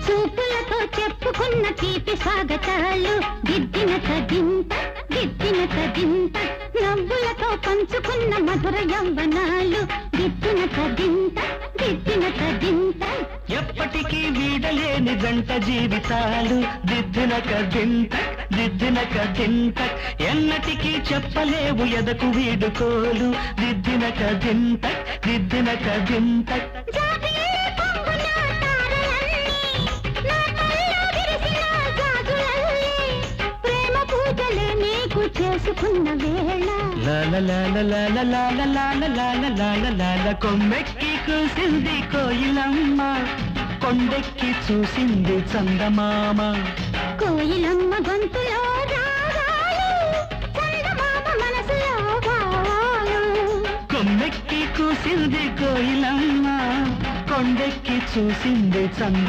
చూపులతో చెప్పుకున్న తీపి స్వాగతాలు దిద్దిన కదింత నవ్వులతో పంచుకున్న మధుర యవ్వనాలు దిద్దిన కదింత ఎప్పటికీ వీడలేని జంట జీవితాలు దిద్దిన కదింత ఎన్నటికీ చెప్పలేవు ఎదకు వీడుకోలు దిద్దిన కదింత చేసుకున్న వేళ కొమ్మెక్కి కూసింది కోయిలమ్మ కొండెక్కి చూసింది చందమామ కోయిలమ్మ గొంతులో రాగాలు చందమామ మనసులో భావాలు కొమ్మెక్కి కూసింది కోయిలమ్మ కొండెక్కి చూసింది చందమామ